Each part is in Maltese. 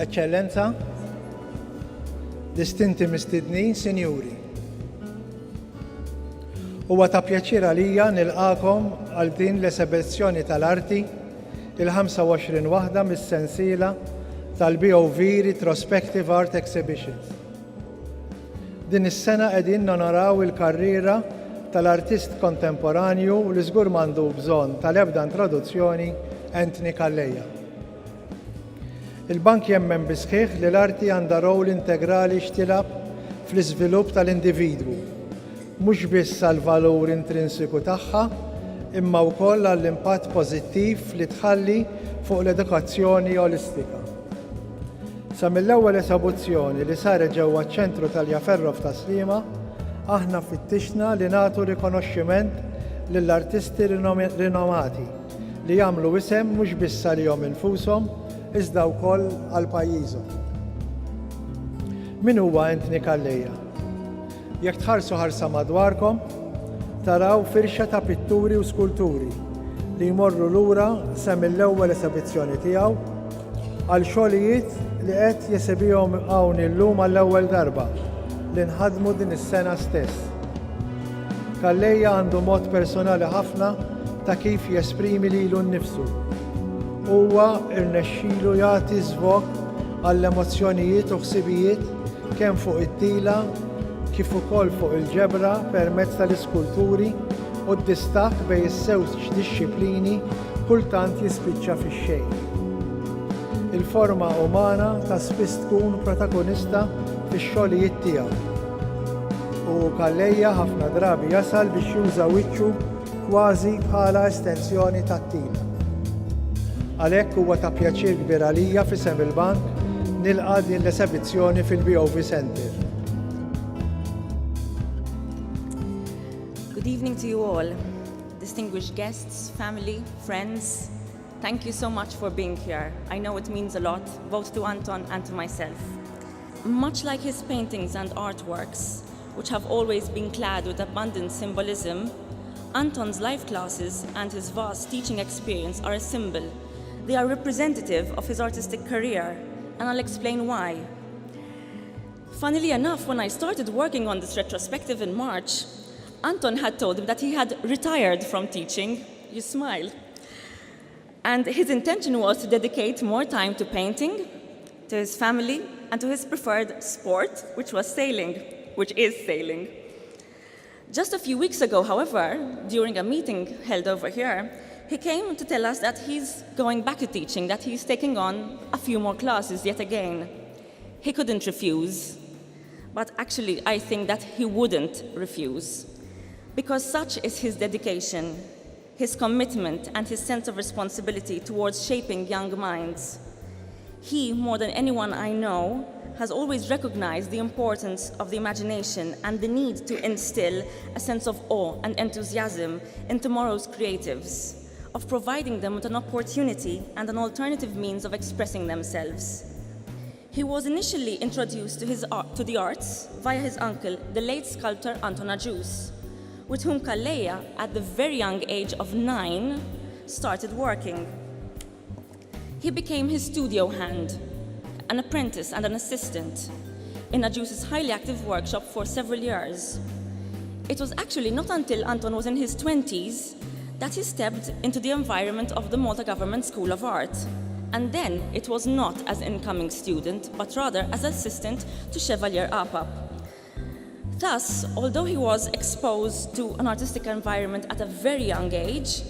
Eccellenza, distinti mistednin, sinjuri. Huwa ta' pjaċir għalija nilqakom għal din l-esebizzjoni tal-arti il-25 waħda mis-sensiela tal-BOV Retrospective Art Exhibitions. Din is-sena qegħdin nonoraw il-karriera tal-artist kontemporanju li żgur m'għandu bżonn tal-ebda introduzzjoni Anthony Calleja. Il-Bank jemmen bisħiħ li l-arti għandha rowl integrali x'tilab fl-iżvilupp tal-individwu, mhux biss għall-valur intrinsiku tagħha, imma wkoll għall-impatt pożittiv li tħalli fuq l-edukazzjoni olistika. Sa mill-ewwel esebuzzjoni li saret ġewwa ċ-ċentru tal-Jaferrov ta' Sliema, aħna fittixna li nagħtu rikonoxximent lill-artisti rinomati li jagħmlu isem mhux biss għalihom infushom iżda wkoll għal pajjiżhom. Min huwa Anthony Calleja? Jekk tħarsu ħarsa madwarkom, taraw firxa ta' pitturi u skulturi li jmorru lura sa mill-ewwel esebizzjoni tiegħu għal xogħlijiet li qed jesebihom hawn illum għall-ewwel darba li nħadmu din is-sena stess. Calleja għandu mod personali ħafna ta' kif jesprimi lilu nnifsu. Huwa rnexxielu jagħti żvok għall-emozzjonijiet u ħsibijiet kemm fuq it-tila kif ukoll fuq il-ġebra permezz tal-iskulturi u d-distakk bejn is-żewġ disċiplini kultant jispiċċa fix-xejn. Il-forma umana ta' spiss tkun protagonista fix-xogħlijiet tiegħu. U Calleja ħafna drabi jasal biex juża wiċċu kważi bħala estensjoni tat-tila. Għalhekk huwa ta' pjaċir kbir għalija f'isem il-Bank nilqa' din l-esebizzjoni fil-BOV Center. Good evening to you all, distinguished guests, family, friends. Thank you so much for being here. I know it means a lot, both to Anton and to myself. Much like his paintings and artworks, which have always been clad with abundant symbolism, Anton's life classes and his vast teaching experience are a symbol. They are representative of his artistic career, and I'll explain why. Funnily enough, when I started working on this retrospective in March, Anton had told me that he had retired from teaching. You smile. And his intention was to dedicate more time to painting, to his family, and to his preferred sport, which was sailing, which is sailing. Just a few weeks ago, however, during a meeting held over here, he came to tell us that he's going back to teaching, that he's taking on a few more classes yet again. He couldn't refuse, but actually I think that he wouldn't refuse, because such is his dedication, his commitment, and his sense of responsibility towards shaping young minds. He, more than anyone I know, has always recognized the importance of the imagination and the need to instill a sense of awe and enthusiasm in tomorrow's creatives, of providing them with an opportunity and an alternative means of expressing themselves. He was initially introduced to the arts via his uncle, the late sculptor Anton Ajus, with whom Calleja, at the very young age of 9, started working. He became his studio hand, an apprentice and an assistant in Ajus's highly active workshop for several years. It was actually not until Anton was in his 20s that he stepped into the environment of the Malta Government School of Art. And then it was not as incoming student, but rather as assistant to Chevalier Apap. Thus, although he was exposed to an artistic environment at a very young age,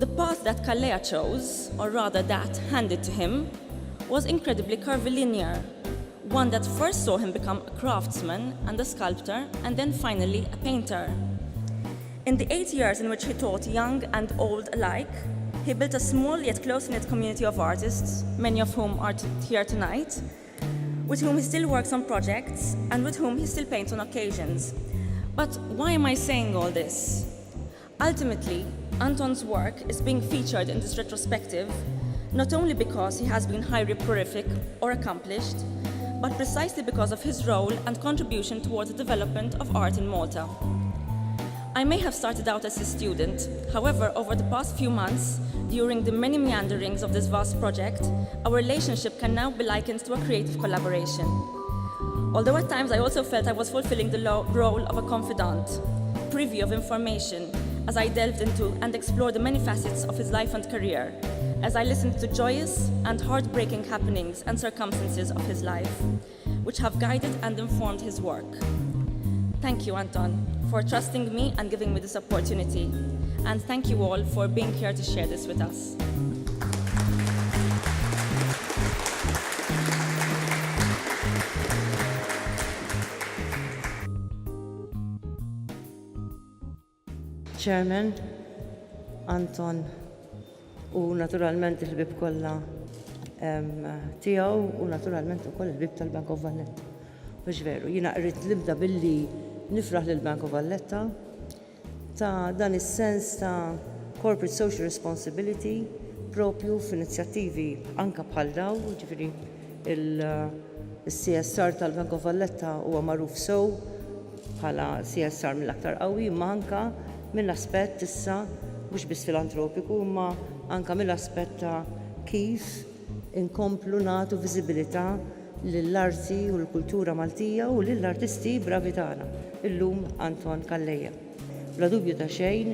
the path that Calleja chose, or rather that handed to him, was incredibly curvilinear, one that first saw him become a craftsman and a sculptor, and then finally a painter. In the 8 years in which he taught young and old alike, he built a small yet close-knit community of artists, many of whom are here tonight, with whom he still works on projects and with whom he still paints on occasions. But why am I saying all this? Ultimately, Anton's work is being featured in this retrospective not only because he has been highly prolific or accomplished, but precisely because of his role and contribution towards the development of art in Malta. I may have started out as a student, however, over the past few months, during the many meanderings of this vast project, our relationship can now be likened to a creative collaboration. Although at times I also felt I was fulfilling the role of a confidant, privy of information, as I delved into and explored the many facets of his life and career, as I listened to joyous and heartbreaking happenings and circumstances of his life, which have guided and informed his work. Thank you, Anton, for trusting me and giving me this opportunity. And thank you all for being here to share this with us. Chairman, Anton, u naturalment il-bib kollha tiegħu u naturalment ukoll il-bib tal-Bank of Valletta. Mhux veru, jiena rrid nibda billi nifraħ lill-Bank of Valletta ta' dan is-sens ta' corporate social responsibility propju f'inizjattivi anke bħal daw, ġifieri il-CSR tal-Bank of Valletta huwa magħruf sew bħala CSR mill-aktar qawwi, imma anke mill-aspett issa mhux biss filantropiku, imma anke mill-aspett ta' kif inkomplu nagħtu viżibilità lill-arti u l-kultura Maltija u lill-artisti bravi tagħna. Illum Anton Kallejja. Bla dubju ta' xejn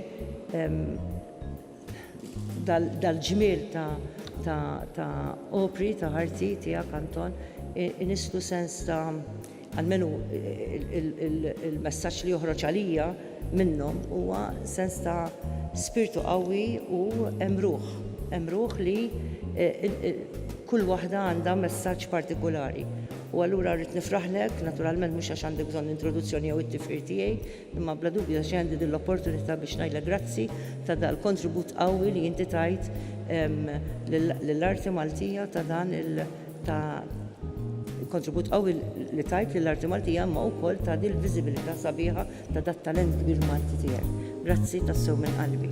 dal-ġmiel ta' opri ta' arti tiegħek Anton inistu sens ta' almenu il-messaġġ li joħroġ għalija minnhom huwa sens ta' spiritu qawwi u hemm ruħ li kull waħda għandha messaġġ partikolari. U allura rrid nifraħlek, naturalment mhux għax għandek bżonn introduzzjoni jew it-tifqir tiegħi, imma bla dubju għax għandi din l-opportunità biex ngħidlek grazzi ta' dal-kontribut qawwi li inti tajt lill-arti Maltija ta' dan kontribut qawwi li tajt lill-arti Maltija imma wkoll ta' din il-viżibilità sabiħa ta' dat talent kbir Malti tiegħek. Grazzi tassew minn qalbi.